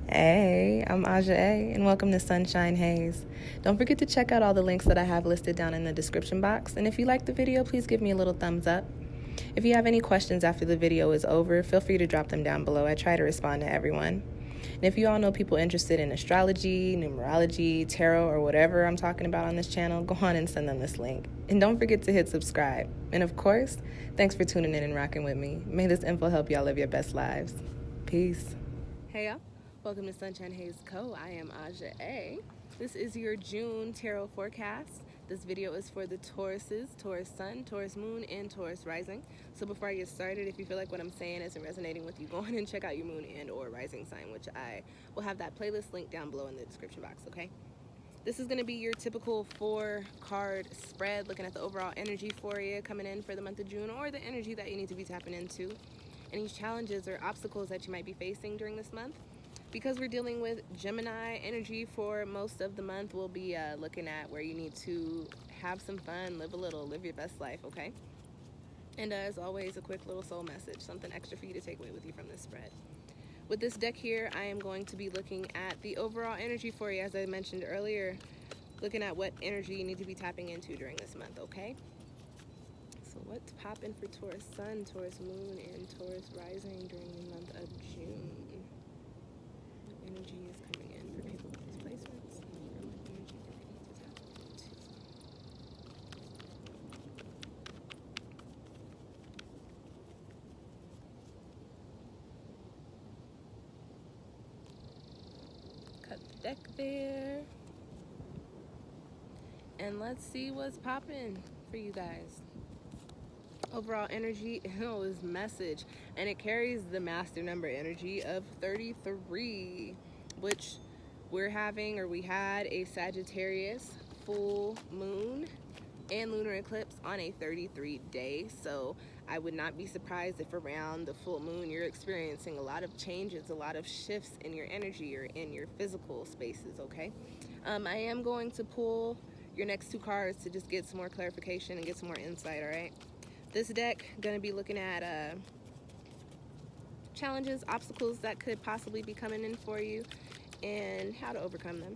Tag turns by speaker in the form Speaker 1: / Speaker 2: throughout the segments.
Speaker 1: Hey, I'm Aja A, and welcome to Sunshine Haze. Don't forget to check out all the links that I have listed down in the description box, and if you like the video, please give me a little thumbs up. If you have any questions after the video is over, feel free to drop them down below. I try to respond to everyone. And if you all know people interested in astrology, numerology, tarot, or whatever I'm talking about on this channel, go on and send them this link. And don't forget to hit subscribe. And of course, thanks for tuning in and rocking with me. May this info help y'all live your best lives. Peace. Hey y'all, welcome to SunshinehazeCo. I am Aja A. This is your June tarot forecast. This video is for the Tauruses, Taurus Sun, Taurus Moon, and Taurus Rising. So before I get started, if you feel like what I'm saying isn't resonating with you, go ahead and check out your Moon and or Rising sign, which I will have that playlist linked down below in the description box, okay? This is going to be your typical 4-card spread, looking at the overall energy for you coming in for the month of June, or the energy that you need to be tapping into. Any challenges or obstacles that you might be facing during this month. Because we're dealing with Gemini energy for most of the month, we'll be looking at where you need to have some fun, live a little, live your best life, okay? And as always, a quick little soul message, something extra for you to take away with you from this spread. With this deck here, I am going to be looking at the overall energy for you, as I mentioned earlier, looking at what energy you need to be tapping into during this month, okay? So what's popping for Taurus Sun, Taurus Moon, and Taurus Rising during the month of June? What energy is coming in for people with these placements? Or what energy do they need to tap into? Cut the deck there. And let's see what's popping for you guys. Overall energy is message, and it carries the master number energy of 33, which we had a Sagittarius full moon and lunar eclipse on a 33 day. So I would not be surprised if around the full moon you're experiencing a lot of changes, a lot of shifts in your energy or in your physical spaces, okay? I am going to pull your next 2 cards to just get some more clarification and get some more insight, all right? This deck going to be looking at challenges, obstacles that could possibly be coming in for you, and how to overcome them.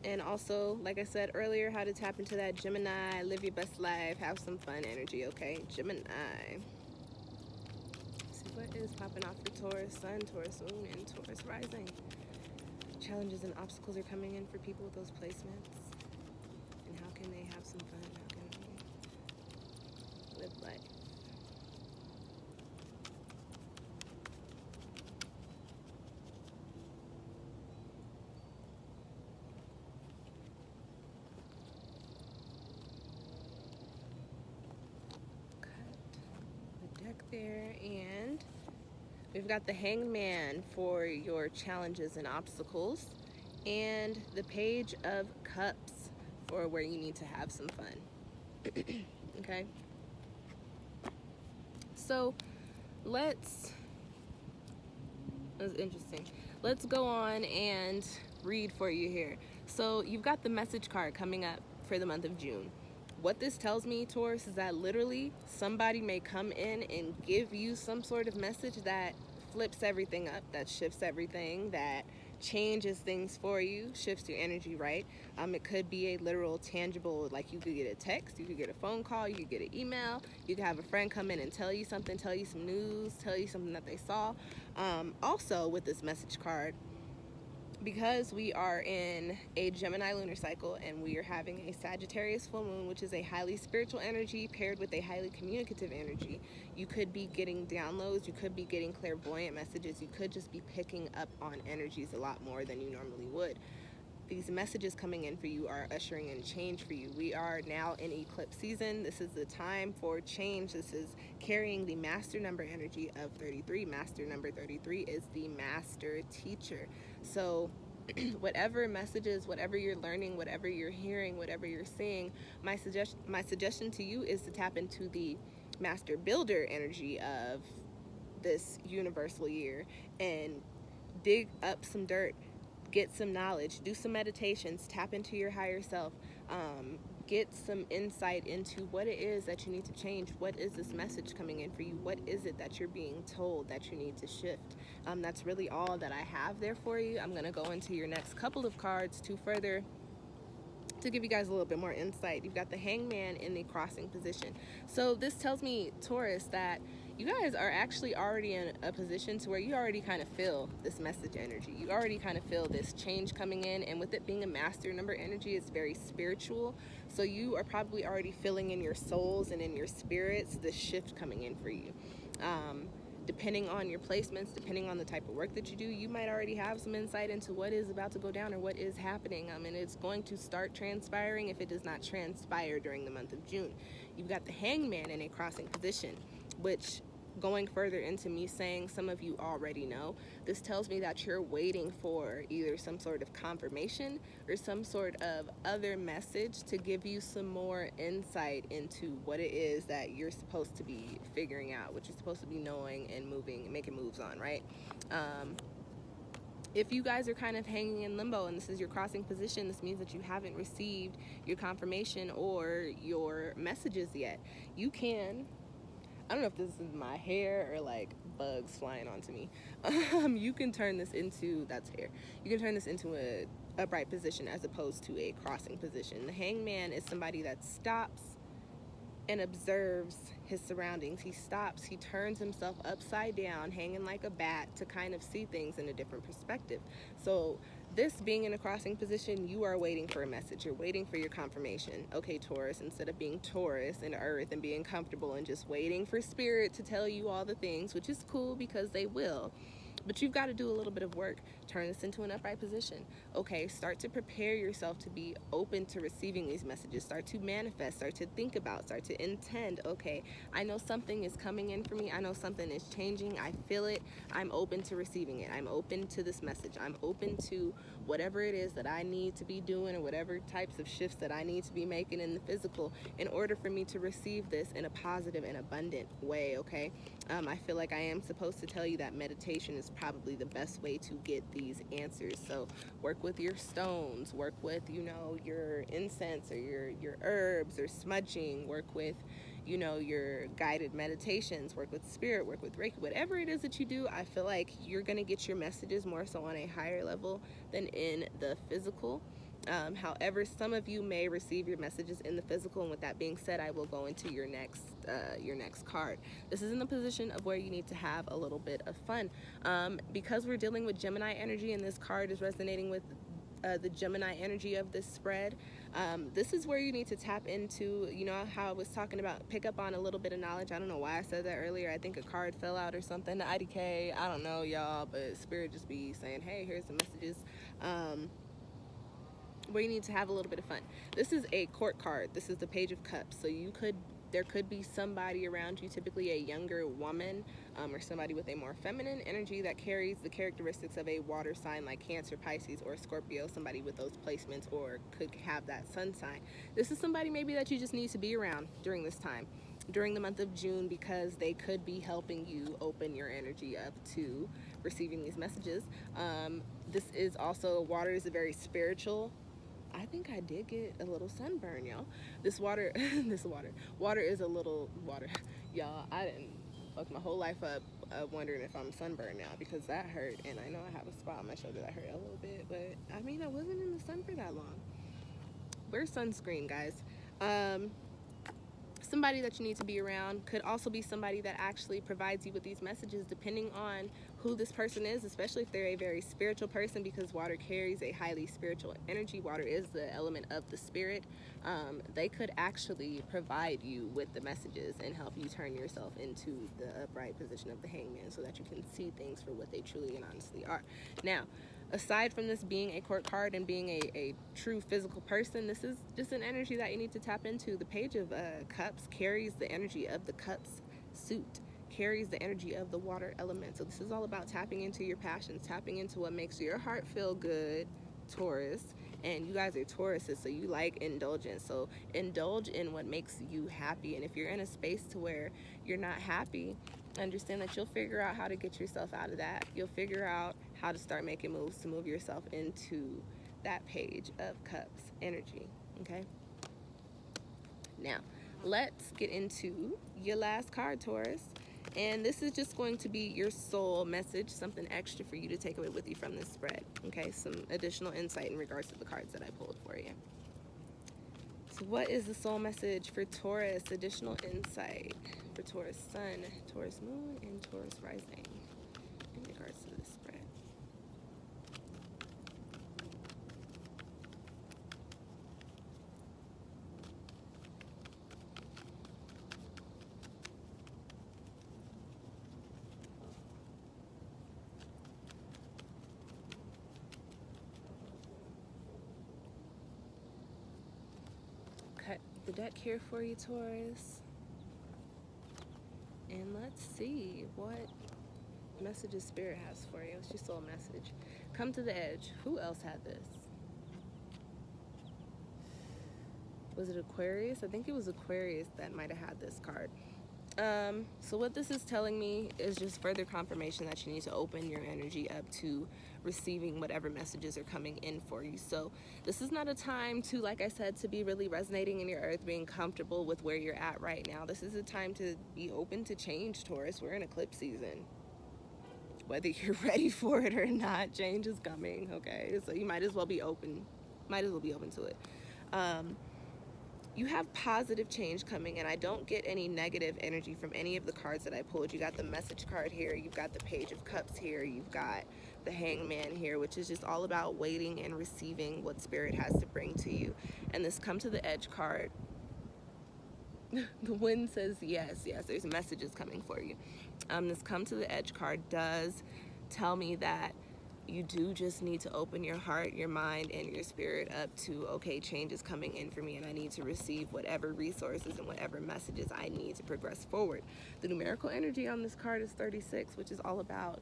Speaker 1: And also, like I said earlier, how to tap into that Gemini, live your best life, have some fun energy, okay? Gemini. Let's see what is popping off for Taurus Sun, Taurus Moon, and Taurus Rising. Challenges and obstacles are coming in for people with those placements. And how can they have some fun? How can they live life? There, and we've got the Hangman for your challenges and obstacles, and the Page of Cups for where you need to have some fun. Okay, so that's interesting. Let's go on and read for you here. So you've got the message card coming up for the month of June. What this tells me, Taurus, is that literally somebody may come in and give you some sort of message that flips everything up, that shifts everything, that changes things for you, shifts your energy, right? It could be a literal, tangible, like you could get a text, you could get a phone call, you could get an email, you could have a friend come in and tell you something, tell you some news, tell you something that they saw. Also, with this message card, because we are in a Gemini lunar cycle and we are having a Sagittarius full moon, which is a highly spiritual energy paired with a highly communicative energy, you could be getting downloads, you could be getting clairvoyant messages, you could just be picking up on energies a lot more than you normally would. These messages coming in for you are ushering in change for you. We are now in eclipse season. This is the time for change. This is carrying the master number energy of 33. Master number 33 is the master teacher. So whatever messages, whatever you're learning, whatever you're hearing, whatever you're seeing, my suggestion to you is to tap into the master builder energy of this universal year and dig up some dirt, get some knowledge, do some meditations, tap into your higher self, get some insight into what it is that you need to change. What is this message coming in for you? What is it that you're being told that you need to shift? That's really all that I have there for you. I'm going to go into your next couple of cards to give you guys a little bit more insight. You've got the Hangman in the crossing position. So this tells me, Taurus, that you guys are actually already in a position to where you already kind of feel this message energy. You already kind of feel this change coming in, and with it being a master number energy, it's very spiritual. So you are probably already feeling in your souls and in your spirits this shift coming in for you. Depending on your placements, depending on the type of work that you do, you might already have some insight into what is about to go down or what is happening. And it's going to start transpiring if it does not transpire during the month of June. You've got the Hangman in a crossing position, which, going further into me saying some of you already know, this tells me that you're waiting for either some sort of confirmation or some sort of other message to give you some more insight into what it is that you're supposed to be figuring out, what you're supposed to be knowing and moving, making moves on, right? If you guys are kind of hanging in limbo and this is your crossing position, this means that you haven't received your confirmation or your messages yet. You can, I don't know if this is my hair or like bugs flying onto me. You can turn this into, that's hair. You can turn this into a upright position as opposed to a crossing position. The Hangman is somebody that stops and observes his surroundings. He stops, he turns himself upside down, hanging like a bat, to kind of see things in a different perspective. So this being in a crossing position, you are waiting for a message. You're waiting for your confirmation. Okay, Taurus, instead of being Taurus and Earth and being comfortable and just waiting for Spirit to tell you all the things, which is cool because they will, but you've got to do a little bit of work. Turn this into an upright position. Okay, start to prepare yourself to be open to receiving these messages. Start to manifest, start to think about, start to intend. Okay, I know something is coming in for me. I know something is changing. I feel it. I'm open to receiving it. I'm open to this message. I'm open to whatever it is that I need to be doing or whatever types of shifts that I need to be making in the physical in order for me to receive this in a positive and abundant way, okay? I feel like I am supposed to tell you that meditation is probably the best way to get these answers. So work with your stones, work with, your incense or your herbs or smudging, work with, your guided meditations, work with spirit, work with Reiki, whatever it is that you do. I feel like you're going to get your messages more so on a higher level than in the physical. However, some of you may receive your messages in the physical, and with that being said, I will go into your next card. This is in the position of where you need to have a little bit of fun. Because we're dealing with Gemini energy and this card is resonating with the Gemini energy of this spread, this is where you need to tap into, how I was talking about, pick up on a little bit of knowledge. I don't know why I said that earlier. I think a card fell out or something, the IDK, I don't know, y'all, but Spirit just be saying, hey, here's the messages. Where you need to have a little bit of fun. This is a court card. This is the Page of Cups. So there could be somebody around you, typically a younger woman, or somebody with a more feminine energy that carries the characteristics of a water sign like Cancer, Pisces, or Scorpio, somebody with those placements, or could have that sun sign. This is somebody maybe that you just need to be around during this time, during the month of June, because they could be helping you open your energy up to receiving these messages. This is also, water is a very spiritual. I think I did get a little sunburn, y'all. Water is a little water. Y'all, I didn't fuck my whole life up wondering if I'm sunburned now, because that hurt, and I know I have a spot on my shoulder that hurt a little bit, but I mean, I wasn't in the sun for that long. Wear sunscreen, guys. Somebody that you need to be around could also be somebody that actually provides you with these messages, depending on who this person is, especially if they're a very spiritual person, because water carries a highly spiritual energy. Water is the element of the spirit. They could actually provide you with the messages and help you turn yourself into the upright position of the Hangman so that you can see things for what they truly and honestly are. Now, aside from this being a court card and being a true physical person, this is just an energy that you need to tap into. The Page of Cups carries the energy of the Cups suit, carries the energy of the water element. So this is all about tapping into your passions, tapping into what makes your heart feel good, Taurus. And you guys are Tauruses, so you like indulgence. So indulge in what makes you happy. And if you're in a space to where you're not happy, understand that you'll figure out how to get yourself out of that. You'll figure out how to start making moves to move yourself into that Page of Cups energy, okay? Now, let's get into your last card, Taurus. And this is just going to be your soul message, something extra for you to take away with you from this spread. Okay, some additional insight in regards to the cards that I pulled for you. So what is the soul message for Taurus? Additional insight for Taurus Sun, Taurus Moon, and Taurus Rising in regards to this spread. Cut the deck here for you, Taurus. And let's see what messages Spirit has for you. It's your soul message. Come to the edge. Who else had this? Was it Aquarius? I think it was Aquarius that might have had this card. So what this is telling me is just further confirmation that you need to open your energy up to receiving whatever messages are coming in for you. So this is not a time to, like I said, to be really resonating in your earth, being comfortable with where you're at right now. This is a time to be open to change, Taurus. We're in eclipse season. Whether you're ready for it or not, change is coming, okay? So you might as well be open. Might as well be open to it. You have positive change coming, and I don't get any negative energy from any of the cards that I pulled. You got the message card here, you've got the Page of Cups here, you've got the Hangman here, which is just all about waiting and receiving what Spirit has to bring to you. And this Come to the Edge card, the wind says yes, there's messages coming for you. This Come to the Edge card does tell me that you do just need to open your heart, your mind, and your spirit up to, okay, change is coming in for me, and I need to receive whatever resources and whatever messages I need to progress forward. The numerical energy on this card is 36, which is all about,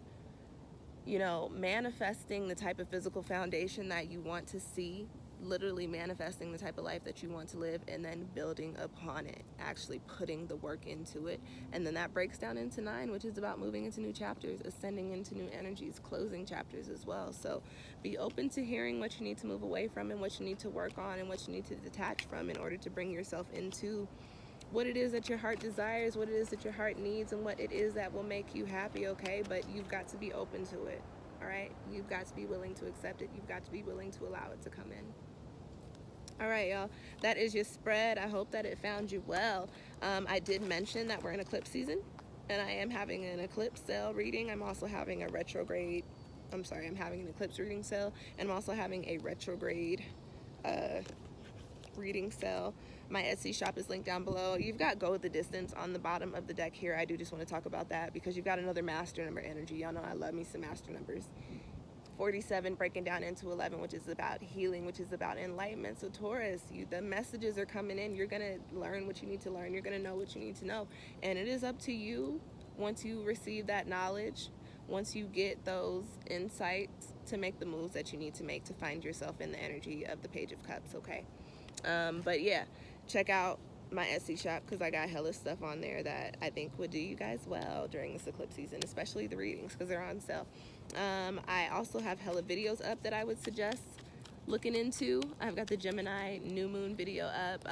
Speaker 1: you know, manifesting the type of physical foundation that you want to see, literally manifesting the type of life that you want to live, and then building upon it, actually putting the work into it. And then that breaks down into 9, which is about moving into new chapters, ascending into new energies, closing chapters as well. So be open to hearing what you need to move away from and what you need to work on and what you need to detach from in order to bring yourself into what it is that your heart desires, what it is that your heart needs, and what it is that will make you happy, okay? But you've got to be open to it, all right? You've got to be willing to accept it. You've got to be willing to allow it to come in. All right, y'all, that is your spread. I hope that it found you well. I did mention that we're in eclipse season, and I am having an eclipse sale reading. I'm also having I'm having an eclipse reading sale, and I'm also having a retrograde reading sale. My Etsy shop is linked down below. You've got Go the Distance on the bottom of the deck here. I do just want to talk about that because you've got another master number energy. Y'all know I love me some master numbers. 47 breaking down into 11, which is about healing, which is about enlightenment. So Taurus, the messages are coming in. You're going to learn what you need to learn. You're going to know what you need to know. And it is up to you, once you receive that knowledge, once you get those insights, to make the moves that you need to make to find yourself in the energy of the Page of Cups, okay? But yeah, check out my Etsy shop because I got hella stuff on there that I think would do you guys well during this eclipse season, especially the readings because they're on sale. I also have hella videos up that I would suggest looking into. I've got the Gemini new moon video up,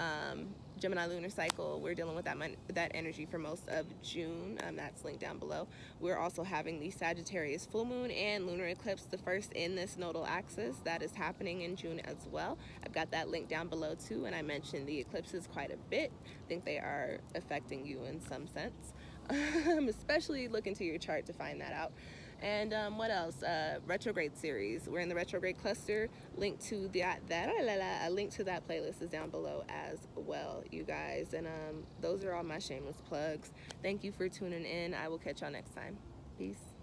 Speaker 1: Gemini lunar cycle. We're dealing with that energy for most of June. That's linked down below. We're also having the Sagittarius full moon and lunar eclipse, the first in this nodal axis, that is happening in June as well. I've got that link down below too, and I mentioned the eclipses quite a bit. I think they are affecting you in some sense. Especially look into your chart to find that out. And what else? Retrograde series. We're in the retrograde cluster. Link to a link to that playlist is down below as well, you guys. And those are all my shameless plugs. Thank you for tuning in. I will catch y'all next time. Peace.